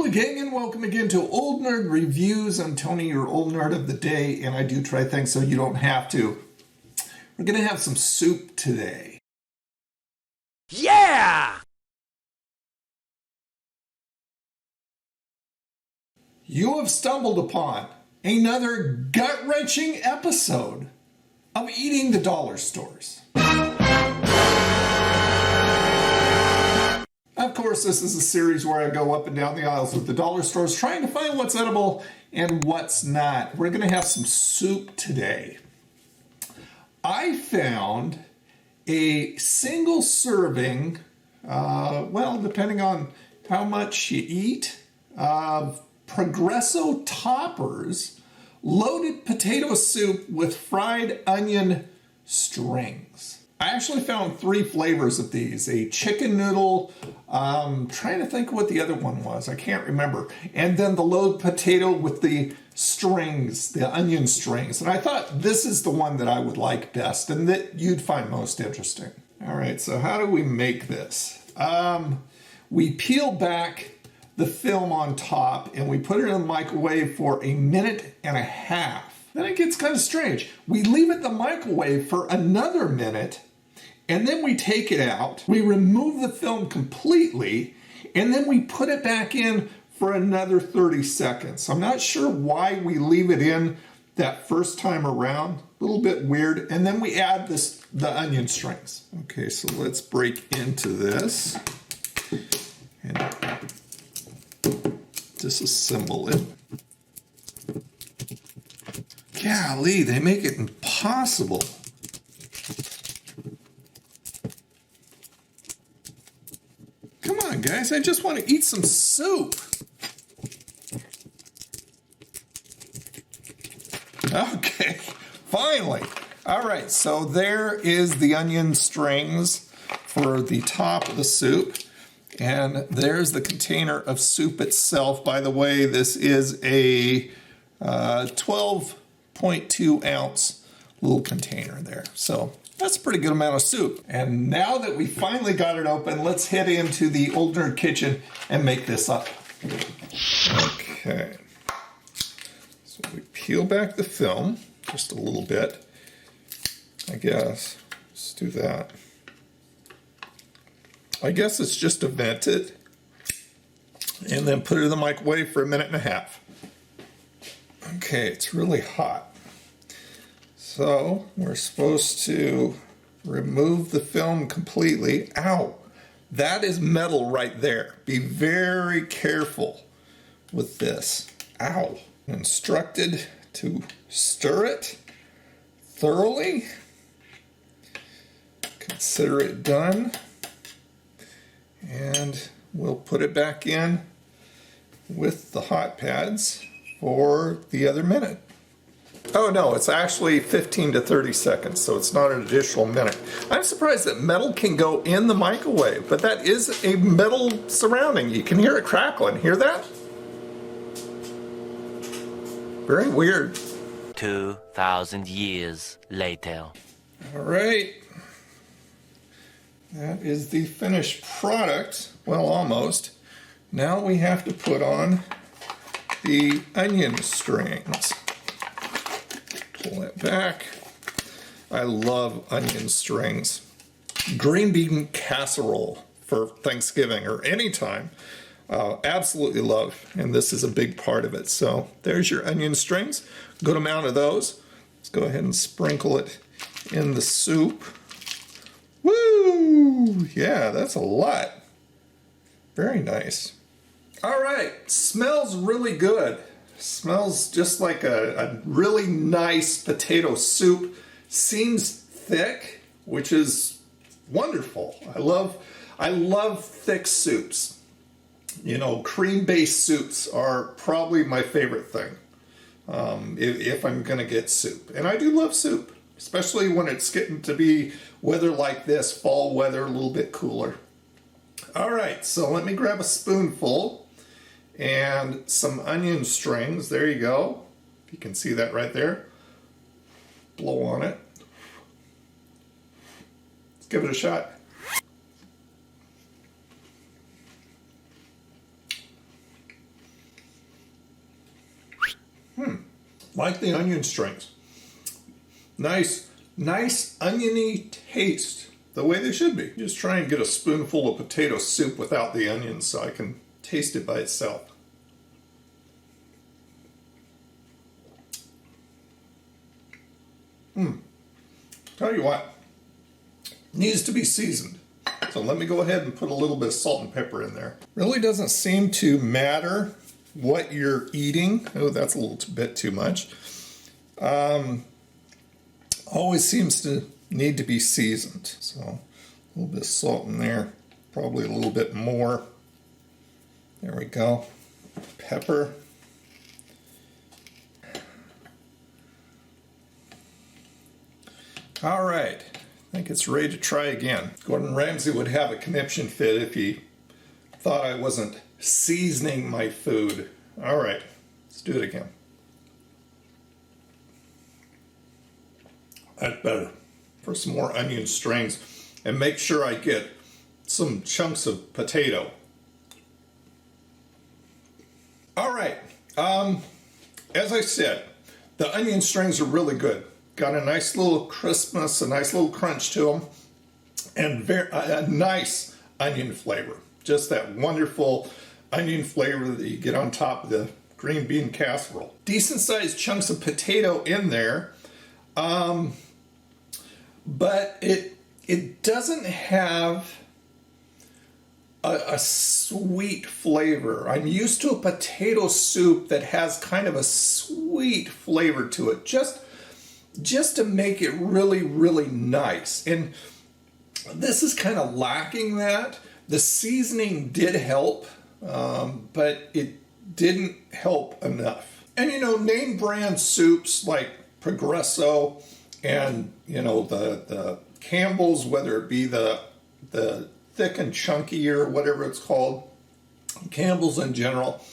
Hello gang, and welcome again to Old Nerd Reviews. I'm Tony, your old nerd of the day, and I do try things so you don't have to. We're gonna have some soup today. Yeah! You have stumbled upon another gut-wrenching episode of Eating the Dollar Stores. Of course, this is a series where I go up and down the aisles of the dollar stores trying to find what's edible and what's not. We're going to have some soup today. I found a single serving, well, depending on how much you eat, of Progresso Toppers loaded potato soup with fried onion strings. I actually found 3 flavors of these. A chicken noodle, trying to think what the other one was. I can't remember. And then the loaded potato with the strings, the onion strings. And I thought this is the one that I would like best and that you'd find most interesting. All right, so how do we make this? We peel back the film on top and we put it in the microwave for 1.5 minutes. Then it gets kind of strange. We leave it in the microwave for another minute, and then we take it out. We remove the film completely, and then we put it back in for another 30 seconds. I'm not sure why we leave it in that first time around. A little bit weird. And then we add the onion strings. Okay, so let's break into this and disassemble it. Golly, they make it impossible. Come on, guys, I just want to eat some soup. Okay, finally. All right, so there is the onion strings for the top of the soup. And there's the container of soup itself. By the way, this is a 12.2 ounce little container there. So that's a pretty good amount of soup. And now that we finally got it open, let's head into the Old Nerd kitchen and make this up. Okay. So we peel back the film just a little bit, I guess. Let's do that. I guess it's just to vent it and then put it in the microwave for 1.5 minutes. Okay, it's really hot. So we're supposed to remove the film completely. Ow, that is metal right there. Be very careful with this. Ow. Instructed to stir it thoroughly. Consider it done. And we'll put it back in with the hot pads for the other minute. Oh no, it's actually 15 to 30 seconds, so it's not an additional minute. I'm surprised that metal can go in the microwave, but that is a metal surrounding. You can hear it crackling. Hear that? Very weird. 2,000 years later. All right. That is the finished product. Well, almost. Now we have to put on the onion strings. Pull it back. I love onion strings. Green bean casserole for Thanksgiving or any time. Absolutely love, and this is a big part of it. So there's your onion strings. Good amount of those. Let's go ahead and sprinkle it in the soup. Woo! Yeah, that's a lot. Very nice. All right, smells really good. Smells just like a really nice potato soup. Seems thick, which is wonderful. I love thick soups. You know, cream-based soups are probably my favorite thing if I'm going to get soup. And I do love soup, especially when it's getting to be weather like this, fall weather, a little bit cooler. All right, so let me grab a spoonful and some onion strings. There you go. If you can see that right there. Blow on it. Let's give it a shot. Like the onion strings. Nice oniony taste, the way they should be. Just try and get a spoonful of potato soup without the onions so I can taste it by itself. Tell you what, needs to be seasoned. So let me go ahead and put a little bit of salt and pepper in there. Really doesn't seem to matter what you're eating. Oh, that's a little bit too much. Always seems to need to be seasoned. So a little bit of salt in there, probably a little bit more. There we go. Pepper. All right, I think it's ready to try again. Gordon Ramsay would have a conniption fit if he thought I wasn't seasoning my food. All right, let's do it again. That's better. For some more onion strings, and make sure I get some chunks of potato. All right, as I said, the onion strings are really good. Got a nice little crispness, a nice little crunch to them, and a nice onion flavor. Just that wonderful onion flavor that you get on top of the green bean casserole. Decent sized chunks of potato in there, but it doesn't have a sweet flavor. I'm used to a potato soup that has kind of a sweet flavor to it, just to make it really, really nice. And this is kind of lacking that. The seasoning did help, but it didn't help enough. And you know, name brand soups like Progresso and, you know, the Campbell's, whether it be the thick and chunky or whatever it's called, Campbell's in general,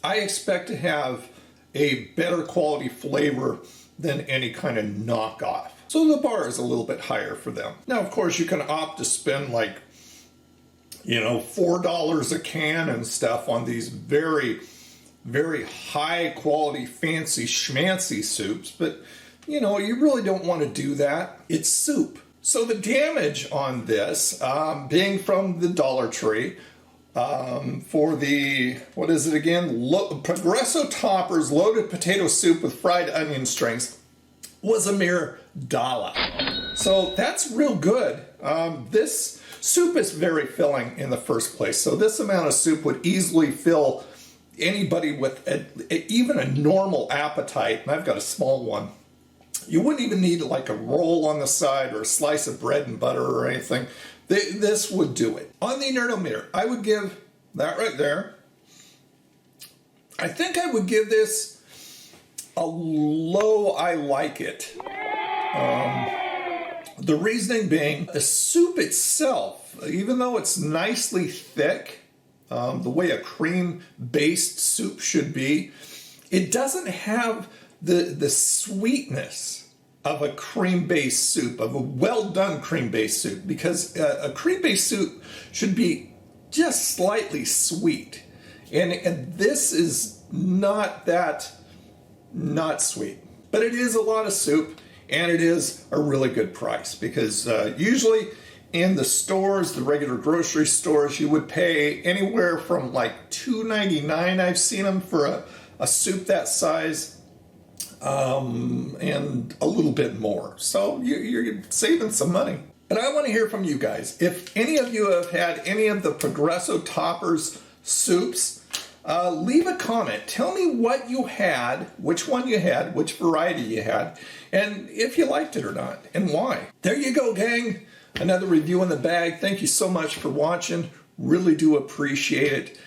I expect to have a better quality flavor than any kind of knockoff. So the bar is a little bit higher for them. Now, of course, you can opt to spend like, you know, $4 a can and stuff on these very, very high quality, fancy schmancy soups, but you know, you really don't want to do that. It's soup. So the damage on this, being from the Dollar Tree, for the, what is it again? Progresso Toppers Loaded Potato Soup with fried onion strings was a mere $1. So that's real good. This soup is very filling in the first place. So this amount of soup would easily fill anybody with even a normal appetite. And I've got a small one. You wouldn't even need like a roll on the side or a slice of bread and butter or anything. This would do it. On the Nerdometer, I would give that right there. I think I would give this a low I like it. The reasoning being, the soup itself, even though it's nicely thick, the way a cream-based soup should be, it doesn't have the sweetness of a cream-based soup, of a well-done cream-based soup, because a cream-based soup should be just slightly sweet. And this is not sweet. But it is a lot of soup, and it is a really good price, because usually in the stores, the regular grocery stores, you would pay anywhere from like $2.99, I've seen them, for a soup that size. And a little bit more. So you're saving some money. But I want to hear from you guys. If any of you have had any of the Progresso Toppers soups, leave a comment. Tell me what you had, which one you had, which variety you had, and if you liked it or not, and why. There you go, gang. Another review in the bag. Thank you so much for watching. Really do appreciate it.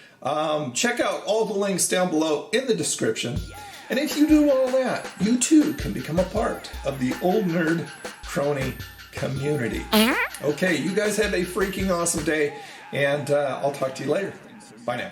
Check out all the links down below in the description. And if you do all that, you too can become a part of the Old Nerd Crony community. Okay, you guys have a freaking awesome day, and I'll talk to you later. Bye now.